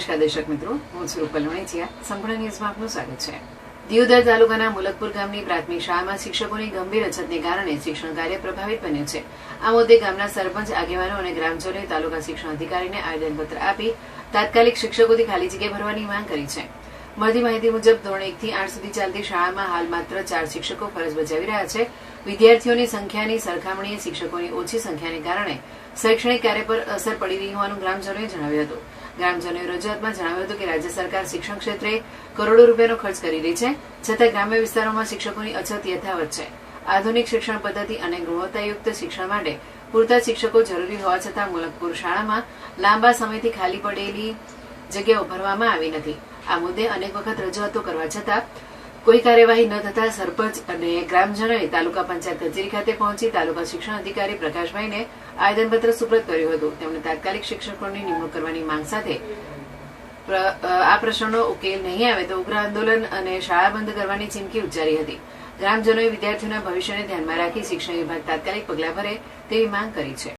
નમસ્કાર દર્શક મિત્રો, હું છું રૂપલ વણેચિયા. સંપૂર્ણ ન્યૂઝમાં આપનું સ્વાગત છે. દિયોદર તાલુકાના મુલકપુર ગામની પ્રાથમિક શાળામાં શિક્ષકોની ગંભીર અછતને કારણે શિક્ષણ કાર્ય પ્રભાવિત બન્યું છે. આ મુદ્દે ગામના સરપંચ, આગેવાનો અને ગ્રામજનોએ તાલુકા શિક્ષણ અધિકારીને આવેદનપત્ર આપી તાત્કાલિક શિક્ષકોથી ખાલી જગ્યા ભરવાની માંગ કરી છે. મળતી માહિતી મુજબ ધોરણ 1 થી 8 સુધી ચાલતી શાળામાં હાલ માત્ર 4 શિક્ષકો ફરજ બજાવી રહ્યા છે. વિદ્યાર્થીઓની સંખ્યાની સરખામણીએ શિક્ષકોની ઓછી સંખ્યાને કારણે શૈક્ષણિક કાર્ય પર અસર પડી રહી હોવાનું ગ્રામજનોએ જણાવ્યું હતું. ગ્રામજનોએ રજૂઆતમાં જણાવ્યું હતું કે રાજ્ય સરકાર શિક્ષણ ક્ષેત્રે કરોડો રૂપિયાનો ખર્ચ કરી રહી છે, છતાં ગ્રામ્ય વિસ્તારોમાં શિક્ષકોની અછત યથાવત છે. આધુનિક શિક્ષણ પદ્ધતિ અને ગુણવત્તાયુક્ત શિક્ષણ માટે પૂરતા શિક્ષકો જરૂરી હોવા છતાં મુલકપુર શાળામાં લાંબા સમયથી ખાલી પડેલી જગ્યાઓ ભરવામાં આવી નથી. આ મુદ્દે અનેક વખત રજૂઆતો કરવા છતાં કોઈ કાર્યવાહી ન થતા સરપંચ અને ગ્રામજનોએ તાલુકા પંચાયત કચેરી ખાતે પહોંચી તાલુકા શિક્ષણ અધિકારી પ્રકાશભાઈને આવેદનપત્ર સુપ્રત કર્યું હતું. તેમણે તાત્કાલિક શિક્ષકોની નિમણૂક કરવાની માંગ સાથે આ પ્રશ્નનો ઉકેલ નહીં આવે તો ઉગ્ર આંદોલન અને શાળા બંધ કરવાની ચીમકી ઉચ્ચારી હતી. ગ્રામજનોએ વિદ્યાર્થીઓના ભવિષ્યને ધ્યાનમાં રાખી શિક્ષણ વિભાગ તાત્કાલિક પગલાં ભરે તેવી માંગ કરી છે.